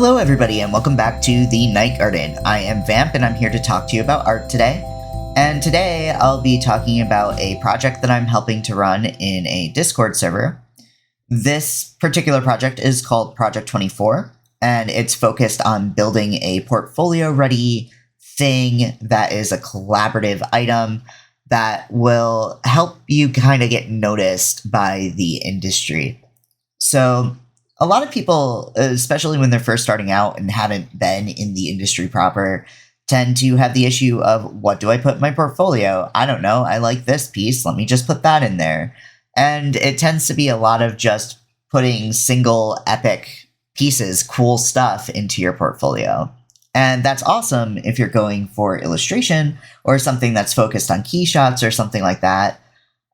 Hello everybody and welcome back to the Night Garden. I am Vamp and I'm here to talk to you about art today. And today I'll be talking about a project that I'm helping to run in a Discord server. This particular project is called Project 24 and it's focused on building a portfolio ready thing that is a collaborative item that will help you kind of get noticed by the industry. So a lot of people, especially when they're first starting out and haven't been in the industry proper, tend to have the issue of, what do I put in my portfolio? I don't know. I like this piece. Let me just put that in there. And it tends to be a lot of just putting single epic pieces, cool stuff into your portfolio. And that's awesome if you're going for illustration or something that's focused on key shots or something like that.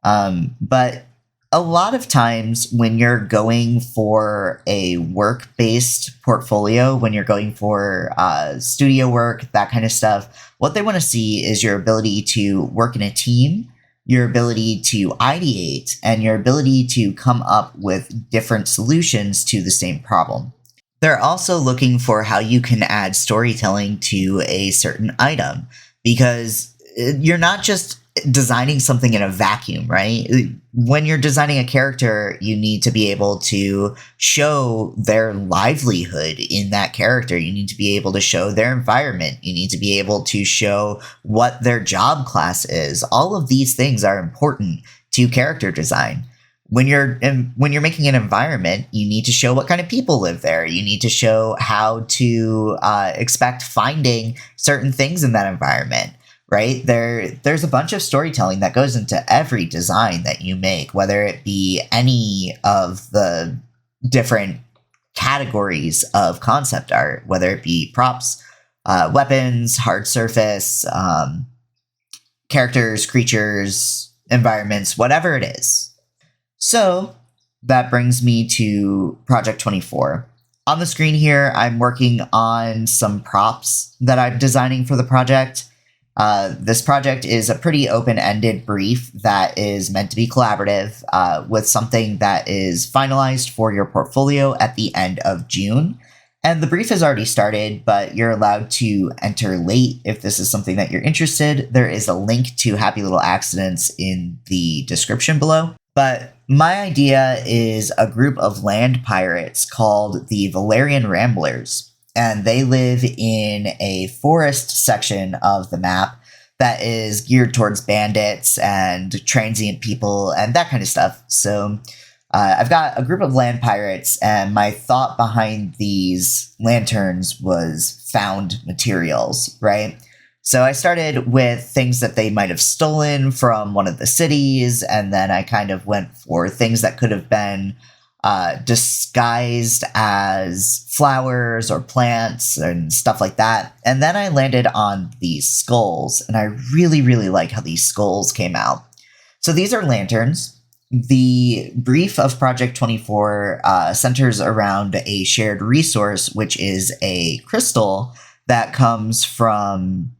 But a lot of times when you're going for a work-based portfolio, when you're going for studio work, that kind of stuff, what they want to see is your ability to work in a team, your ability to ideate, and your ability to come up with different solutions to the same problem. They're also looking for how you can add storytelling to a certain item, because you're not just designing something in a vacuum, right? When you're designing a character, you need to be able to show their livelihood in that character. You need to be able to show their environment. You need to be able to show what their job class is. All of these things are important to character design. When you're making an environment, you need to show what kind of people live there. You need to show how to expect finding certain things in that environment. Right? There's a bunch of storytelling that goes into every design that you make, whether it be any of the different categories of concept art, whether it be props, weapons, hard surface, characters, creatures, environments, whatever it is. So that brings me to Project 24. On the screen here, I'm working on some props that I'm designing for the project. This project is a pretty open-ended brief that is meant to be collaborative with something that is finalized for your portfolio at the end of June. And the brief has already started, but you're allowed to enter late if this is something that you're interested. There is a link to Happy Little Accidents in the description below. But my idea is a group of land pirates called the Valerian Ramblers. And they live in a forest section of the map that is geared towards bandits and transient people and that kind of stuff. So I've got a group of land pirates, and my thought behind these lanterns was found materials, right? So I started with things that they might have stolen from one of the cities, and then I kind of went for things that could have been disguised as flowers or plants and stuff like that. And then I landed on these skulls, and I really, really like how these skulls came out. So these are lanterns. The brief of Project 24 centers around a shared resource, which is a crystal that comes from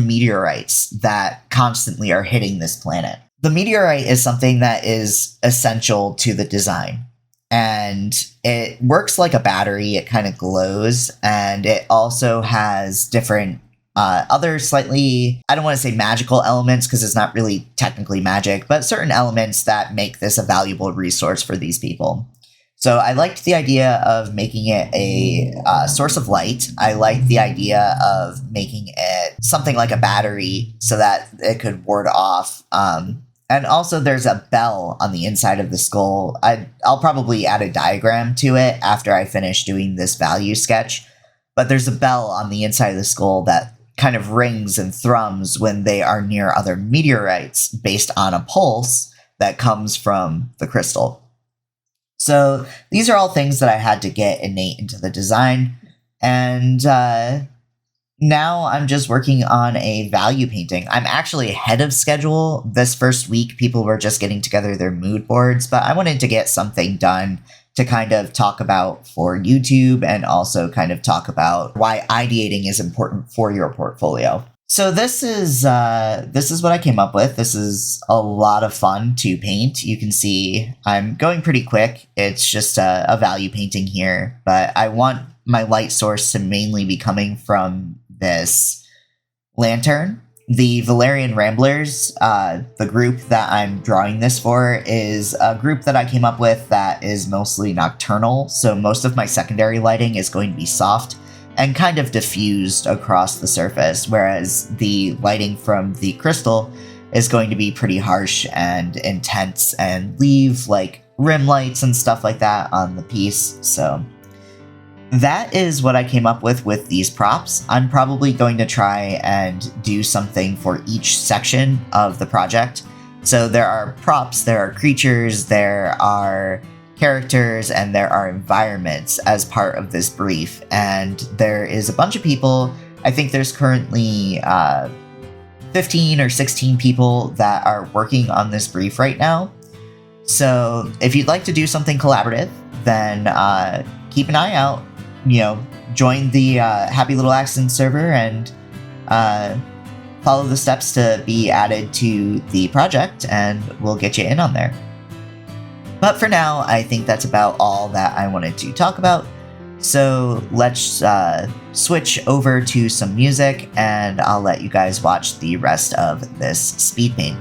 meteorites that constantly are hitting this planet. The meteorite is something that is essential to the design, and it works like a battery. It kind of glows, and it also has different other slightly, I don't want to say magical elements because it's not really technically magic, but certain elements that make this a valuable resource for these people. So I liked the idea of making it a source of light. I liked the idea of making it something like a battery so that it could ward off. And also there's a bell on the inside of the skull. I'll probably add a diagram to it after I finish doing this value sketch. But there's a bell on the inside of the skull that kind of rings and thrums when they are near other meteorites based on a pulse that comes from the crystal. So these are all things that I had to get innate into the design. And now I'm just working on a value painting. I'm actually ahead of schedule. This first week, people were just getting together their mood boards, but I wanted to get something done to kind of talk about for YouTube and also kind of talk about why ideating is important for your portfolio. So this is what I came up with. This is a lot of fun to paint. You can see I'm going pretty quick. It's just a value painting here, but I want my light source to mainly be coming from this lantern. The Valerian Ramblers, the group that I'm drawing this for, is a group that I came up with that is mostly nocturnal, so most of my secondary lighting is going to be soft and kind of diffused across the surface, whereas the lighting from the crystal is going to be pretty harsh and intense and leave like rim lights and stuff like that on the piece. So that is what I came up with these props. I'm probably going to try and do something for each section of the project. So there are props, there are creatures, there are characters, and there are environments as part of this brief. And there is a bunch of people. I think there's currently 15 or 16 people that are working on this brief right now. So if you'd like to do something collaborative, then keep an eye out. You know, join the Happy Little Accidents server and follow the steps to be added to the project, and we'll get you in on there. But for now, I think that's about all that I wanted to talk about. So let's switch over to some music, and I'll let you guys watch the rest of this speed paint.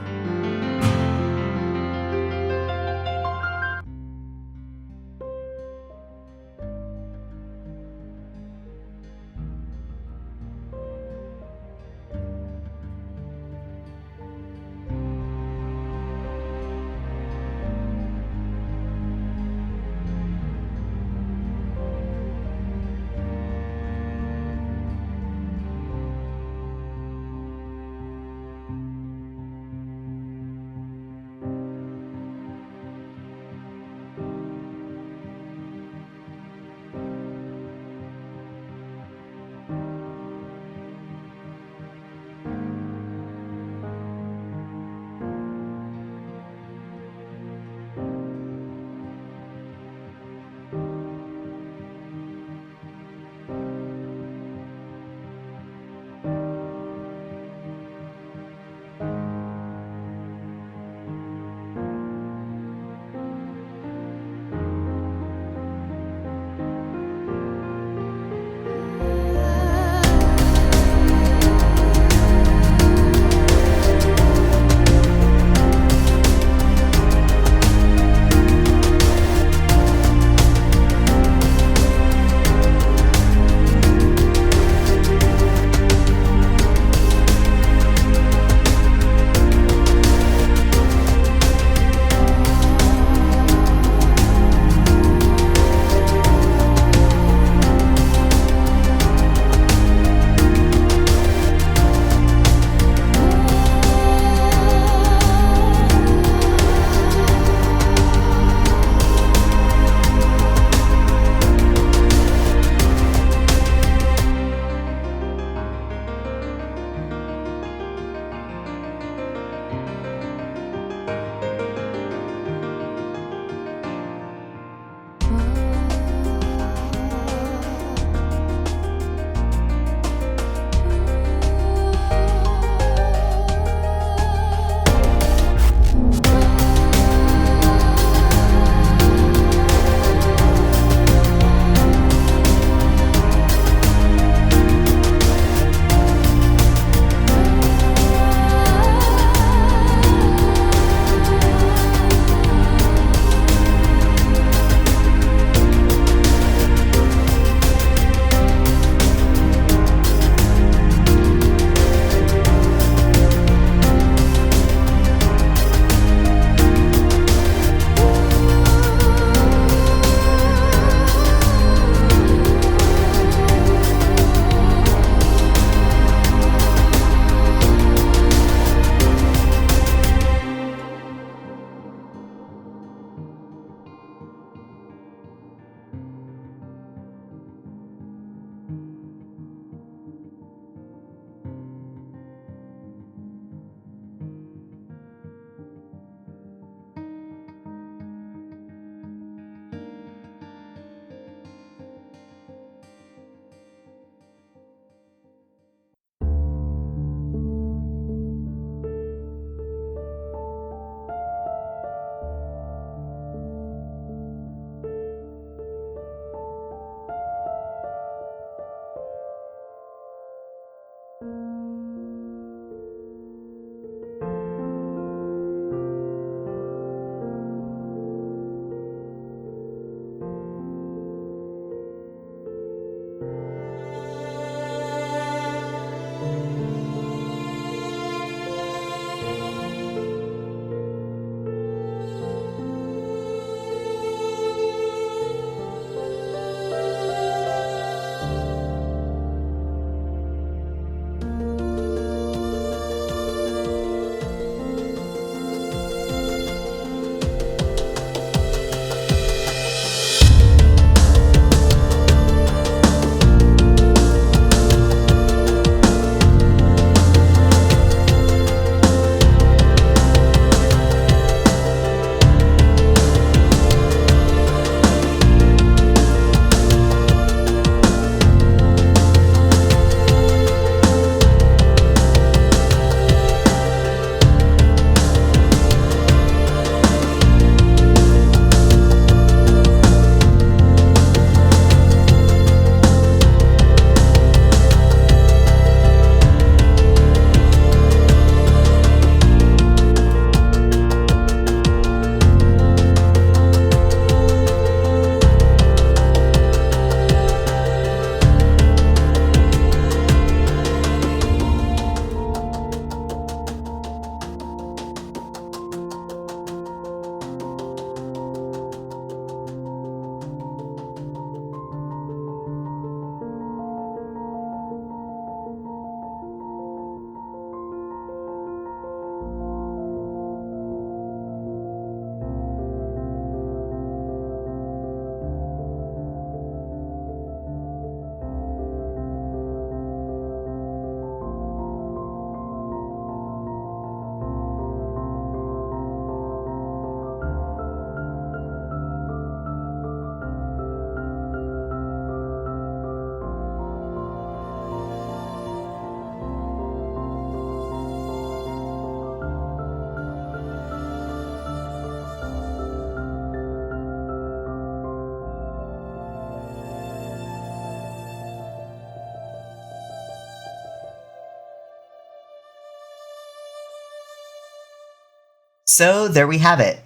So there we have it.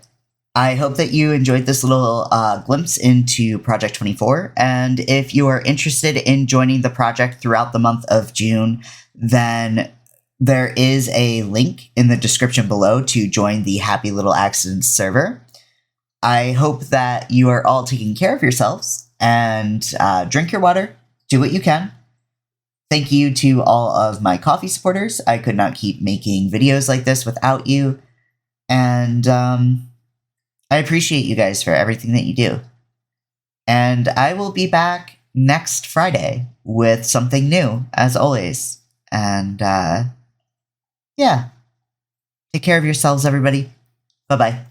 I hope that you enjoyed this little glimpse into Project 24, and if you are interested in joining the project throughout the month of June, then there is a link in the description below to join the Happy Little Accidents server. I hope that you are all taking care of yourselves, and drink your water, do what you can. Thank you to all of my coffee supporters. I could not keep making videos like this without you, and I appreciate you guys for everything that you do. And I will be back next Friday with something new, as always. And, yeah. Take care of yourselves, everybody. Bye-bye.